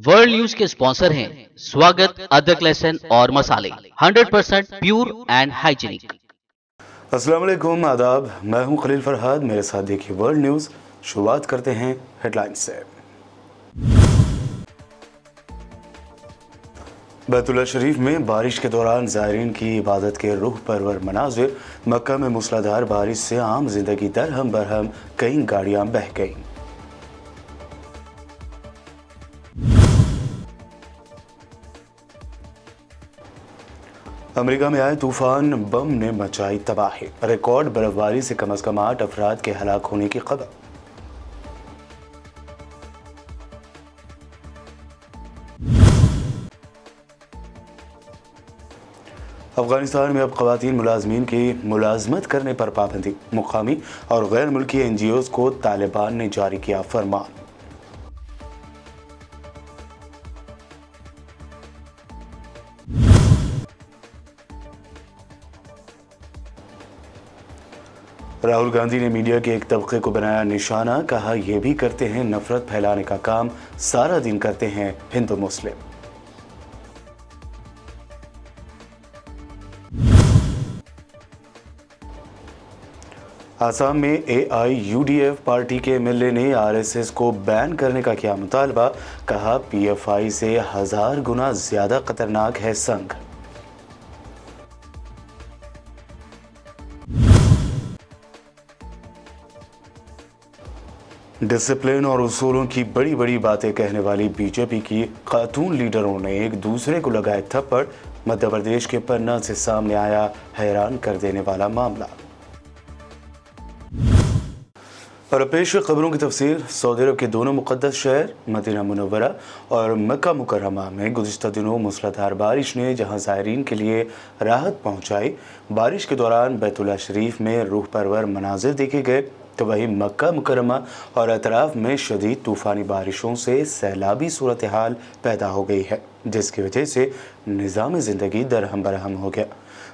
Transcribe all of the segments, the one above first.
World news के sponsor हैं स्वागत, अदरक, लहसुन और मसाले 100% प्योर एंड हाइजीनिक। अस्सलाम वालेकुम, आदाब। मैं हूं खलील फरहाद। मेरे साथ देखिए वर्ल्ड न्यूज़। शुरुआत करते हैं हेडलाइंस से। बैतुल्लाह शरीफ में बारिश के दौरान ज़ायरीन की इबादत के रूह परवर मनाजिर। मक्का में मूसलाधार बारिश से आम जिंदगी दरहम बरहम, कई गाड़ियां बह गईं। अमेरिका में आए तूफान बम ने मचाई तबाही। रिकॉर्ड बर्फबारी से कम अज कम 8 अफराद के हलाक होने की खबर। अफगानिस्तान में अब खवातीन मुलाजमीन की मुलाजमत करने पर पाबंदी। मुकामी और गैर मुल्की NGOs को तालिबान ने जारी किया फरमान। राहुल गांधी ने मीडिया के एक तबके को बनाया निशाना। कहा, यह भी करते हैं नफरत फैलाने का काम, सारा दिन करते हैं हिंदू मुस्लिम। आसाम में AIUDF पार्टी के MLA ने RSS को बैन करने का किया मुतालबा। कहा, PFI से 1000 गुना ज्यादा खतरनाक है संघ। डिसिप्लिन और उसूलों की बड़ी बड़ी बातें कहने वाली बीजेपी की खातून लीडरों ने एक दूसरे को लगाए थप्पड़। मध्य प्रदेश के पन्ना से सामने आया हैरान कर देने वाला मामला। और पेश खबरों की तफसील। सऊदी अरब के दोनों मुक़द्दस शहर मदीना मुनव्वरा और मक्का मुकर्रमा में गुज़िश्ता दिनों मूसलाधार बारिश ने जहां ज़ायरीन के लिए राहत पहुंचाई। बारिश के दौरान बैतुल्लाह शरीफ में रूह परवर मनाजिर देखे गए, तो वहीं मक्का मुकर्रमा और अतराफ में शदीद तूफ़ानी बारिशों से सैलाबी सूरत हाल पैदा हो गई है, जिसकी वजह से निज़ाम ज़िंदगी दरहम बरहम हो गया।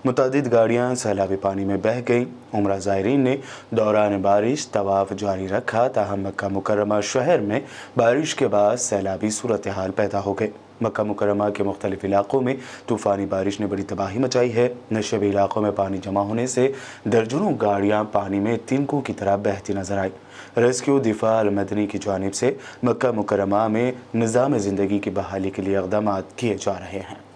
मुतादिद गाड़ियां सैलाबी पानी में बह गईं। उम्रा ज़ायरीन ने दौरान बारिश तवाफ़ जारी रखा, ताहम मक्का मुकर्रमा शहर में बारिश के बाद सैलाबी सूरत हाल पैदा हो गए। मक्का मुकर्रमा के मुख्तलिफ इलाकों में तूफ़ानी बारिश ने बड़ी तबाही मचाई है। नशेबी इलाकों में पानी जमा होने से दर्जनों गाड़ियां पानी में तिनकों की तरह बहती नजर आई। रेस्क्यू दिफा अल मदनी की जानिब से मक्का मुकर्रमा में निज़ाम ज़िंदगी की बहाली के लिए इक़दाम किए जा रहे हैं।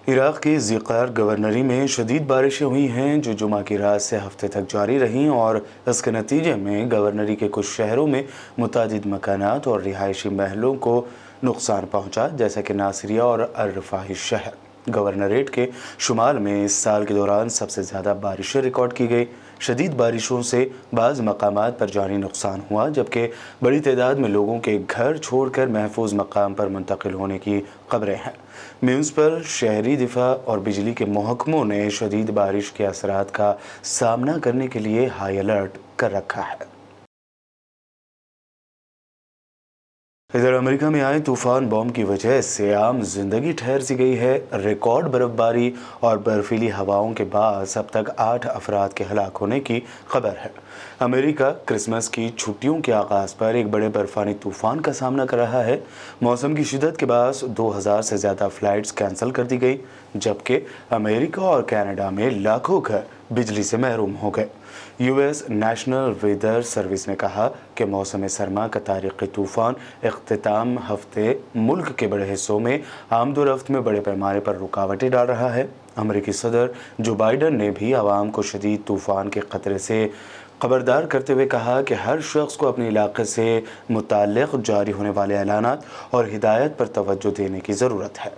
इराक़ की ज़िक़ार गवर्नरी में शदीद बारिशें हुई हैं, जो जुमा की रात से हफ्ते तक जारी रहीं, और इसके नतीजे में गवर्नरी के कुछ शहरों में मुतादिद मकानात और रिहायशी महलों को नुकसान पहुँचा, जैसा कि नासिरिया और अल-रफ़ाही शहर। गवर्नरेट के शुमाल में इस साल के दौरान सबसे ज़्यादा बारिशें रिकॉर्ड की गई। शदीद बारिशों से बाज़ मकामात पर जानी नुकसान हुआ, जबकि बड़ी तादाद में लोगों के घर छोड़कर महफूज मकाम पर मुंतकिल होने की खबरें हैं। म्यूनसिपल, शहरी दिफा और बिजली के महकमों ने शदीद बारिश के असरात का सामना करने के लिए हाई अलर्ट कर रखा है। इधर अमेरिका में आए तूफान बम की वजह से आम जिंदगी ठहर सी गई है। रिकॉर्ड बर्फबारी और बर्फीली हवाओं के बाद अब तक 8 अफराद के हलाक होने की खबर है। अमेरिका क्रिसमस की छुट्टियों के आगाज़ पर एक बड़े बर्फानी तूफान का सामना कर रहा है। मौसम की शिद्दत के बाद 2000 से ज़्यादा फ़्लाइट्स कैंसिल कर दी गई, जबकि अमेरिका और कनाडा में लाखों घर बिजली से महरूम हो गए। US नेशनल वेदर सर्विस ने कहा कि मौसम सरमा का तारीख़ी तूफ़ान इख्तिताम हफ्ते मुल्क के बड़े हिस्सों में आमदोरफ्त में बड़े पैमाने पर रुकावटें डाल रहा है। अमेरिकी सदर जो बाइडन ने भी आवाम को शदीद तूफ़ान के ख़तरे से खबरदार करते हुए कहा कि हर शख्स को अपने इलाके से मुताल्लिक़ जारी होने वाले ऐलानात और हिदायत पर तवज्जो देने की ज़रूरत है।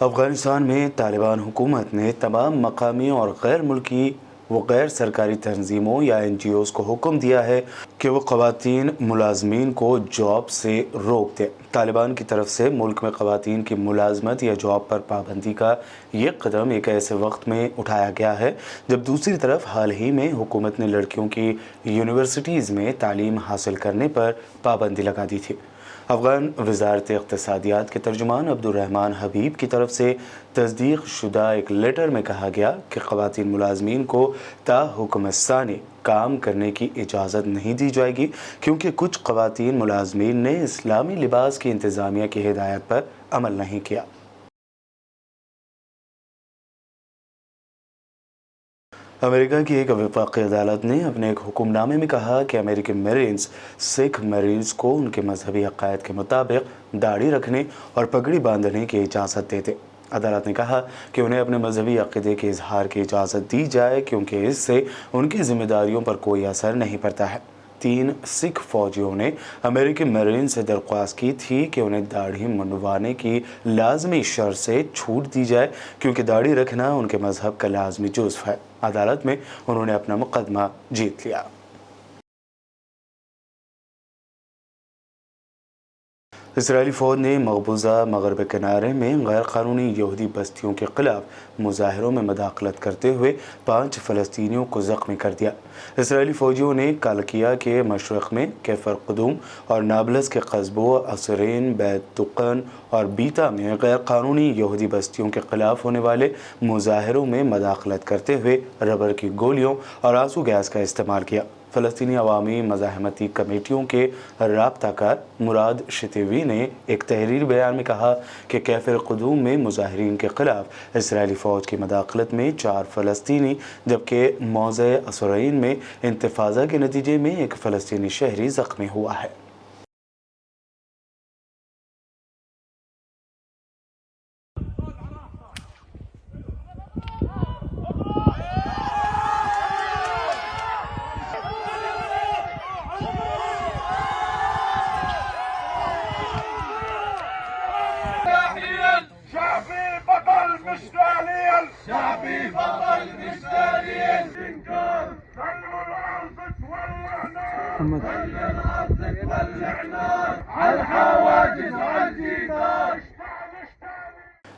अफ़गानिस्तान में तालिबान हुकूमत ने तमाम मकामी और गैर मुल्की व गैर सरकारी तंजीमों या NGOs को हुक्म दिया है कि वो ख़वातीन मुलाजमीन को जॉब से रोक दें। तालिबान की तरफ से मुल्क में ख़वातीन की मुलाजमत या जॉब पर पाबंदी का ये कदम एक ऐसे वक्त में उठाया गया है जब दूसरी तरफ हाल ही में हुकूमत ने लड़कियों की यूनिवर्सिटीज़ में तालीम हासिल करने पर पाबंदी लगा दी थी। अफगान वजारत इक़्तिसादियात के तर्जुमान अब्दुर्रहमान हबीब की तरफ से तस्दीक शुदा एक लेटर में कहा गया कि ख़वातीन मुलाज़मीन को ता हुक्म सानी काम करने की इजाज़त नहीं दी जाएगी, क्योंकि कुछ ख़वातीन मुलाज़मीन ने इस्लामी लिबास की इंतज़ामिया की हिदायत पर अमल नहीं किया। अमेरिका की एक वफाकी अदालत ने अपने एक हुक्मनामे में कहा कि अमेरिकी मरीन्स सिख मरीन्स को उनके मजहबी अकायद के मुताबिक दाढ़ी रखने और पगड़ी बांधने की इजाज़त देते। अदालत ने कहा कि उन्हें अपने मजहबी अक़ीदे के इजहार की इजाज़त दी जाए, क्योंकि इससे उनकी जिम्मेदारियों पर कोई असर नहीं पड़ता है। 3 सिख फौजियों ने अमेरिकी मरीन से दरख्वास्त की थी कि उन्हें दाढ़ी मुंडवाने की लाजमी शर्त से छूट दी जाए, क्योंकि दाढ़ी रखना उनके मजहब का लाजमी जुज़्व है। अदालत में उन्होंने अपना मुकदमा जीत लिया। इसराइली फ़ौज ने मकबूजा मगरब किनारे में गैर कानूनी यहूदी बस्तियों के खिलाफ मुजाहरों में मदाखलत करते हुए 5 फ़लस्तीनियों को ज़ख्मी कर दिया। इसराइली फ़ौजियों ने कालकिया के मशरक़ में कैफर क़दूम और नाबलस के कस्बों असरीन, बैत तुक़न और बीता में गैर कानूनी यहूदी बस्तियों के खिलाफ होने वाले मुजाहरों में मदाखलत करते हुए रबर की गोलियों और आंसू गैस का इस्तेमाल किया। फ़लस्तीनी अवामी मज़ाहमती कमेटियों के राब्ताकार मुराद शतीवी ने एक तहरीर बयान में कहा कि कैफर क़दूम में मुजाहिरीन के ख़िलाफ़ इसराइली फ़ौज की मदाखलत में 4 फ़लस्तीनी, जबकि मौज़े असरीन में इंतफाज़ा के नतीजे में एक फ़लस्तीनी शहरी ज़ख्मी हुआ है।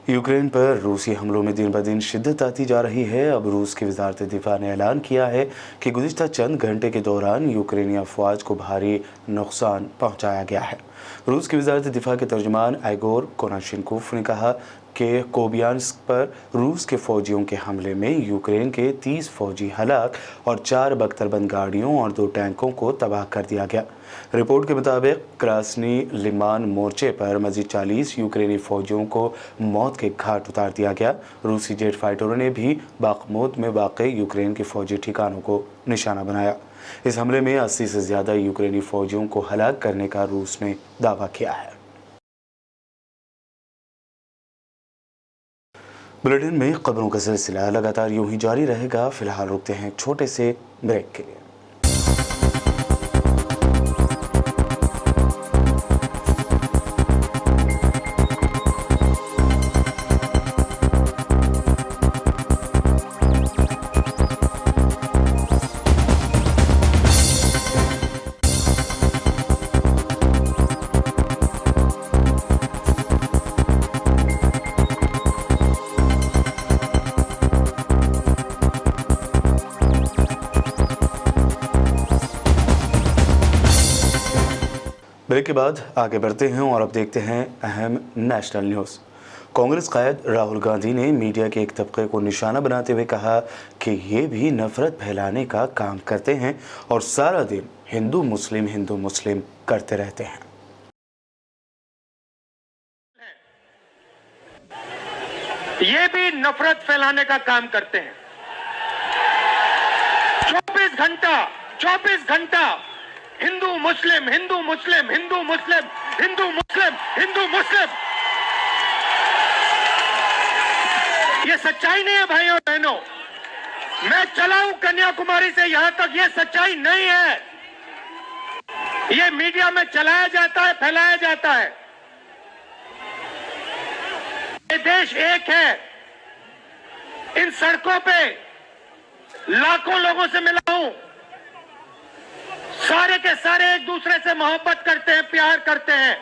यूक्रेन पर रूसी हमलों में दिन ब दिन शिद्दत आती जा रही है। अब रूस की वजारत दिफा ने ऐलान किया है कि गुज़िश्ता चंद घंटे के दौरान यूक्रेनी अफवाज को भारी नुकसान पहुंचाया गया है। रूस की वजारत दिफा के तर्जुमान आइगोर कोनाशिनकोफ ने कहा कि कोबियान्स्क पर रूस के फौजियों के हमले में यूक्रेन के 30 फौजी हलाक और 4 बख्तरबंद गाड़ियों और 2 टैंकों को तबाह कर दिया गया। रिपोर्ट के मुताबिक क्रास्नी लिमान मोर्चे पर मजीद 40 यूक्रेनी फौजियों को मौत के घाट उतार दिया गया। रूसी जेट फाइटरों ने भी बाखमुत में वाक़ यूक्रेन के फौजी ठिकानों को निशाना बनाया। इस हमले में 80 से ज़्यादा यूक्रेनी फौजियों को हलाक करने का रूस ने दावा किया है। बुलेटिन में खबरों का सिलसिला लगातार यूं ही जारी रहेगा। फिलहाल रुकते हैं एक छोटे से ब्रेक के लिए। ब्रेक के बाद आगे बढ़ते हैं और अब देखते हैं अहम नेशनल न्यूज़। कांग्रेस कायद राहुल गांधी ने मीडिया के एक तबके को निशाना बनाते हुए कहा कि ये भी नफरत फैलाने का काम करते हैं और सारा दिन हिंदू मुस्लिम करते रहते हैं। ये भी नफरत फैलाने का काम करते हैं। 24 घंटा हिंदू मुस्लिम ये सच्चाई नहीं है भाइयों और बहनों। मैं चला हूं कन्याकुमारी से यहां तक, ये सच्चाई नहीं है। ये मीडिया में चलाया जाता है, फैलाया जाता है। ये देश एक है। इन सड़कों पे लाखों लोगों से मिला हूं। सारे के सारे एक दूसरे से मोहब्बत करते हैं, प्यार करते हैं,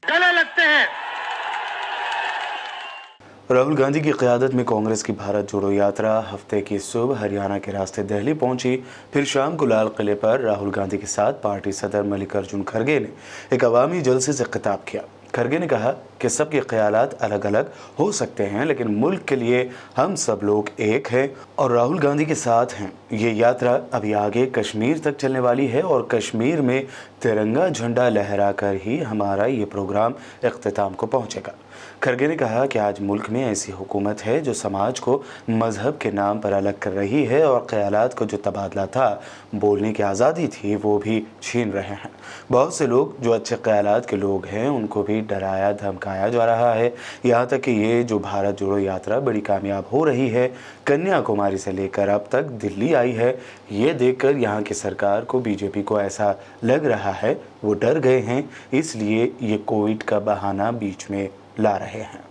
गले लगते हैं। राहुल गांधी की क़यादत में कांग्रेस की भारत जोड़ो यात्रा हफ्ते की सुबह हरियाणा के रास्ते दिल्ली पहुंची। फिर शाम को लाल किले पर राहुल गांधी के साथ पार्टी सदर मल्लिकार्जुन खड़गे ने एक अवामी जलसे से खिताब किया। खड़गे ने कहा कि सबके ख्यालात अलग अलग हो सकते हैं, लेकिन मुल्क के लिए हम सब लोग एक हैं और राहुल गांधी के साथ हैं। ये यात्रा अभी आगे कश्मीर तक चलने वाली है और कश्मीर में तिरंगा झंडा लहराकर ही हमारा ये प्रोग्राम इख्तिताम को पहुंचेगा। खड़गे ने कहा कि आज मुल्क में ऐसी हुकूमत है जो समाज को मजहब के नाम पर अलग कर रही है और ख्यालात को जो तबादला था, बोलने की आज़ादी थी, वो भी छीन रहे हैं। बहुत से लोग जो अच्छे ख्यालात के लोग हैं उनको भी डराया धमकाया जा रहा है। यहाँ तक कि ये जो भारत जोड़ो यात्रा बड़ी कामयाब हो रही है, कन्याकुमारी से लेकर अब तक दिल्ली आई है, ये देखकर यहाँ की सरकार को, बीजेपी को ऐसा लग रहा है वो डर गए हैं, इसलिए ये कोविड का बहाना बीच में ला रहे हैं।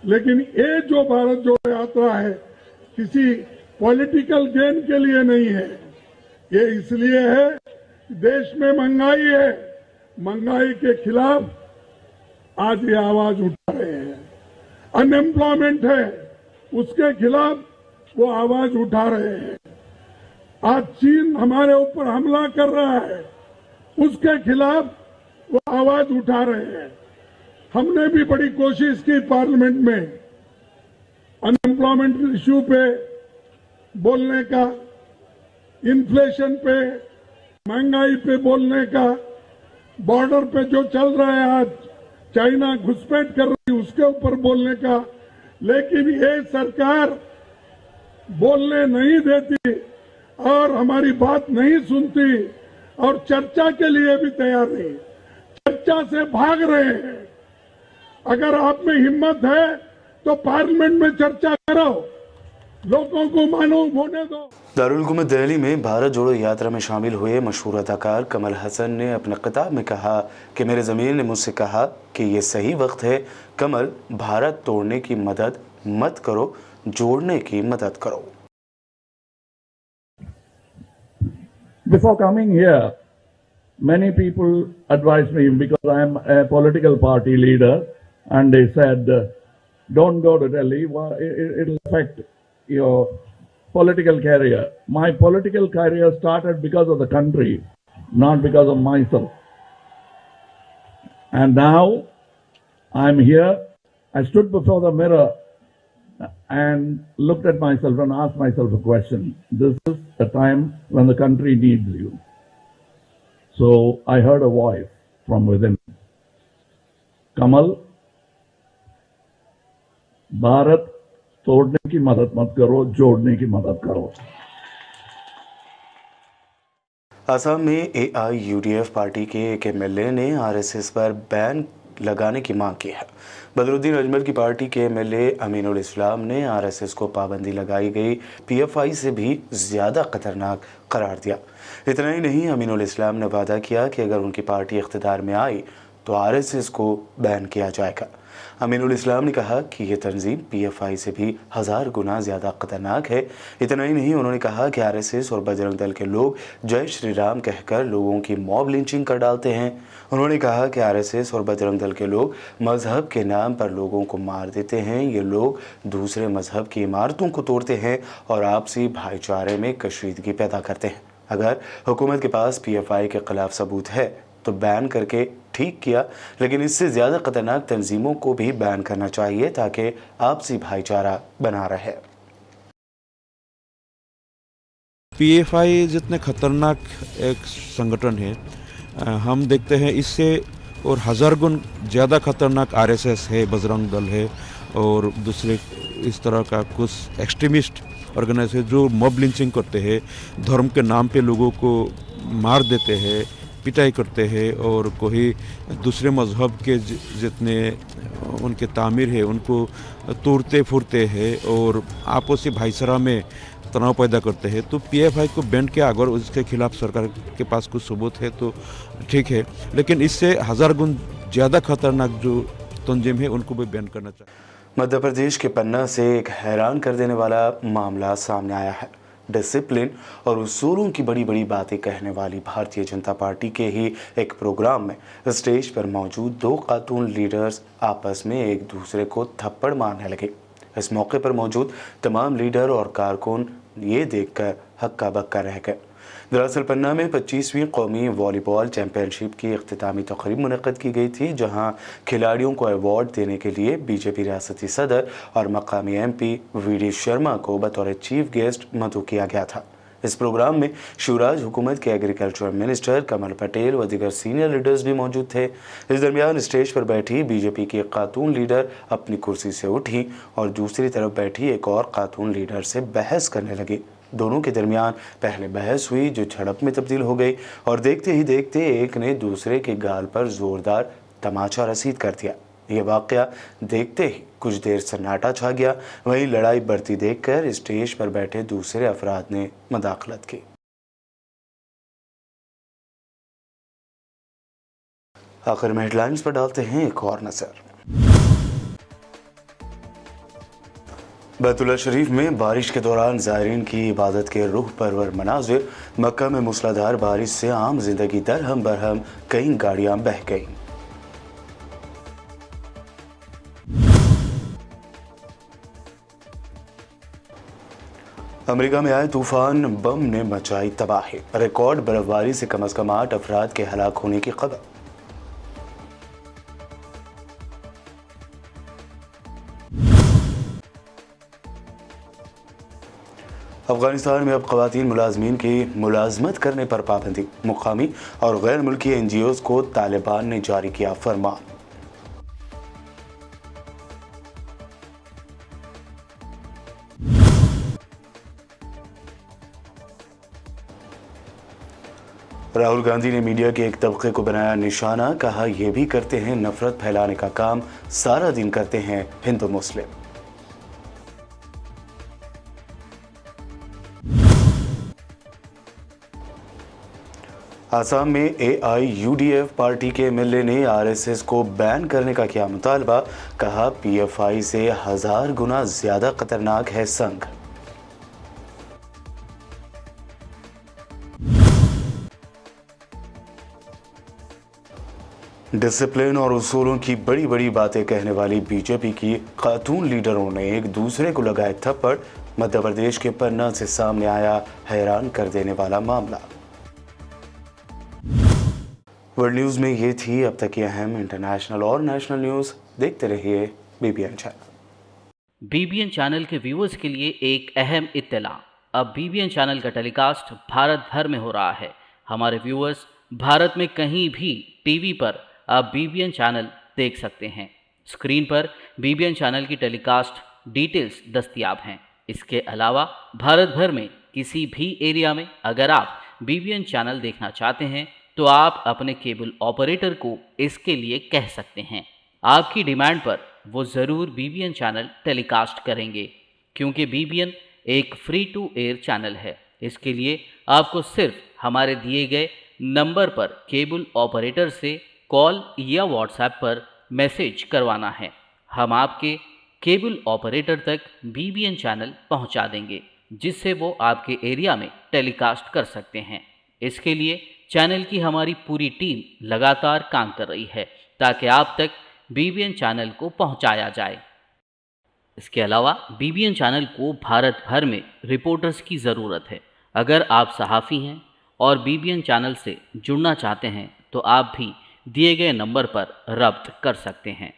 लेकिन ये जो भारत जोड़ो यात्रा है किसी पॉलिटिकल गेन के लिए नहीं है। ये इसलिए है कि देश में महंगाई है, महंगाई के खिलाफ आज ये आवाज उठा रहे हैं। अनएम्प्लॉयमेंट है, उसके खिलाफ वो आवाज उठा रहे हैं। आज चीन हमारे ऊपर हमला कर रहा है, उसके खिलाफ वो आवाज उठा रहे हैं। हमने भी बड़ी कोशिश की पार्लियामेंट में अनएम्प्लॉयमेंट इश्यू पे बोलने का, इन्फ्लेशन पे, महंगाई पे बोलने का, बॉर्डर पे जो चल रहा है आज चाइना घुसपैठ कर रही है उसके ऊपर बोलने का, लेकिन ये सरकार बोलने नहीं देती और हमारी बात नहीं सुनती और चर्चा के लिए भी तैयार नहीं, चर्चा से भाग रहे हैं। अगर आप में हिम्मत है तो पार्लियामेंट में चर्चा करो, लोगों को मालूम होने दो। दारुल हुकूमत दिल्ली में भारत जोड़ो यात्रा में शामिल हुए मशहूर अदाकार कमल हसन ने अपने खिताब में कहा कि मेरे ज़मीर ने मुझसे कहा कि ये सही वक्त है, कमल, भारत तोड़ने की मदद मत करो, जोड़ने की मदद करो। Before coming here, many people advised me, because I am a political party leader, and they said, don't go to Delhi, it will affect your political career. My political career started because of the country, not because of myself. And now I'm here. I stood before the mirror and looked at myself and asked myself a question. This is a time when the country needs you. So I heard a voice from within. Kamal, Bharat तोड़ने की मदद मत करो, जोड़ने की मदद करो। असम में AIUDF पार्टी के एक MLA ने RSS पर बैन लगाने की मांग की है। बदरुद्दीन अजमल की पार्टी के MLA अमीनुल इस्लाम ने RSS को पाबंदी लगाई गई PFI से भी ज़्यादा खतरनाक करार दिया। इतना ही नहीं, अमीनुल इस्लाम ने वादा किया कि अगर उनकी पार्टी इख्तिदार में आई तो RSS को बैन किया जाएगा। अमीनुल इस्लाम ने कहा कि यह तंजीम PFI से भी 1000 गुना ज़्यादा खतरनाक है। इतना ही नहीं, उन्होंने कहा कि RSS और बजरंग दल के लोग जय श्री राम कहकर लोगों की मॉब लिंचिंग कर डालते हैं। उन्होंने कहा कि RSS और बजरंग दल के लोग मजहब के नाम पर लोगों को मार देते हैं। ये लोग दूसरे मजहब की इमारतों को तोड़ते हैं और आपसी भाईचारे में कशीदगी पैदा करते हैं। अगर हुकूमत के पास PFI के खिलाफ सबूत है तो बैन करके ठीक किया, लेकिन इससे ज़्यादा खतरनाक तंजीमों को भी बैन करना चाहिए ताकि आपसी भाईचारा बना रहे। PFI जितने खतरनाक एक संगठन है, हम देखते हैं इससे और 1000 गुण ज़्यादा खतरनाक RSS है, बजरंग दल है और दूसरे इस तरह का कुछ एक्सट्रीमिस्ट ऑर्गेनाइजेशन जो मॉब लिंचिंग करते हैं, धर्म के नाम पे लोगों को मार देते हैं, पिटाई करते हैं और कोई दूसरे मजहब के जितने उनके तामीर है उनको तोड़ते फुरते हैं और आपसी भाईचारा में तनाव पैदा करते हैं। तो PFI को बैन किया, अगर उसके खिलाफ सरकार के पास कुछ सबूत है तो ठीक है, लेकिन इससे 1000 गुण ज़्यादा खतरनाक जो तंजीम है उनको भी बैन करना चाहिए। मध्य प्रदेश के पन्ना से एक हैरान कर देने वाला मामला सामने आया है। डिसिप्लिन और उसूलों की बड़ी बड़ी बातें कहने वाली भारतीय जनता पार्टी के ही एक प्रोग्राम में स्टेज पर मौजूद दो खातून लीडर्स आपस में एक दूसरे को थप्पड़ मारने लगे। इस मौके पर मौजूद तमाम लीडर और कारकुन ये देखकर हक्का बक्का रह गए। दरअसल पन्ना में 25वीं कौमी वॉलीबॉल चैंपियनशिप की इख्तितामी तकरीब मुनक़्क़द की गई थी, जहां खिलाड़ियों को अवार्ड देने के लिए बीजेपी रियासती सदर और मकामी MP VD शर्मा को बतौर चीफ गेस्ट मदऊ किया गया था। इस प्रोग्राम में शिवराज हुकूमत के एग्रीकल्चर मिनिस्टर कमल पटेल व दीगर सीनियर लीडर्स भी मौजूद थे। इस दरमियान स्टेज पर बैठी बीजेपी की एक खातून लीडर अपनी कुर्सी से उठी और दूसरी तरफ बैठी एक और खातून लीडर से बहस करने लगी। दोनों के दरमियान पहले बहस हुई जो झड़प में तब्दील हो गई और देखते ही देखते एक ने दूसरे के गाल पर जोरदार तमाचा रसीद कर दिया। ये वाक़या देखते ही कुछ देर सन्नाटा छा गया। वहीं लड़ाई बढ़ती देखकर स्टेज पर बैठे दूसरे अफराद ने मदाखलत की। आखिर में हेडलाइंस पर डालते हैं एक और नजर। बैतुल्लाह शरीफ में बारिश के दौरान ज़ायरीन की इबादत के रूह परवर मनाजिर। मक्का में मूसलाधार बारिश से आम जिंदगी दरहम बरहम, कई गाड़ियां बह गईं। अमेरिका में आए तूफान बम ने मचाई तबाही। रिकॉर्ड बर्फबारी से कम से कम 8 अफराद के हलाक होने की खबर। अफगानिस्तान में अब ख़वातीन मुलाजमीन की मुलाजमत करने पर पाबंदी। मुकामी और गैर मुल्की NGOs को तालिबान ने जारी किया फरमान। राहुल गांधी ने मीडिया के एक तबके को बनाया निशाना। कहा यह भी करते हैं नफरत फैलाने का काम, सारा दिन करते हैं हिंदू मुस्लिम। आसाम में AIUDF पार्टी के MLA ने RSS को बैन करने का किया मुतालबा। कहा PFI से 1000 गुना ज्यादा खतरनाक है संघ। डिसिप्लिन और उसूलों की बड़ी बड़ी बातें कहने वाली बीजेपी की खातून लीडरों ने एक दूसरे को लगाए थप्पड़। मध्य प्रदेश के पन्ना से सामने आया हैरान कर देने वाला मामला। वर्ल्ड न्यूज़ में ये थी अब तक की अहम इंटरनेशनल और नेशनल न्यूज़। देखते रहिए BBN चैनल। BBN चैनल के व्यूअर्स के लिए एक अहम इत्तला। अब BBN चैनल का टेलीकास्ट भारत भर में हो रहा है। हमारे व्यूअर्स भारत में कहीं भी टीवी पर अब BBN चैनल देख सकते हैं। स्क्रीन पर BBN चैनल की टेलीकास्ट डिटेल्स दस्तयाब हैं। इसके अलावा भारत भर में किसी भी एरिया में अगर आप BBN चैनल देखना चाहते हैं तो आप अपने केबल ऑपरेटर को इसके लिए कह सकते हैं। आपकी डिमांड पर वो ज़रूर BBN चैनल टेलीकास्ट करेंगे, क्योंकि BBN एक फ्री टू एयर चैनल है। इसके लिए आपको सिर्फ हमारे दिए गए नंबर पर केबल ऑपरेटर से कॉल या व्हाट्सएप पर मैसेज करवाना है। हम आपके केबल ऑपरेटर तक BBN चैनल पहुंचा देंगे, जिससे वो आपके एरिया में टेलीकास्ट कर सकते हैं। इसके लिए चैनल की हमारी पूरी टीम लगातार काम कर रही है ताकि आप तक BBN चैनल को पहुंचाया जाए। इसके अलावा BBN चैनल को भारत भर में रिपोर्टर्स की ज़रूरत है। अगर आप सहाफ़ी हैं और BBN चैनल से जुड़ना चाहते हैं तो आप भी दिए गए नंबर पर रब्त कर सकते हैं।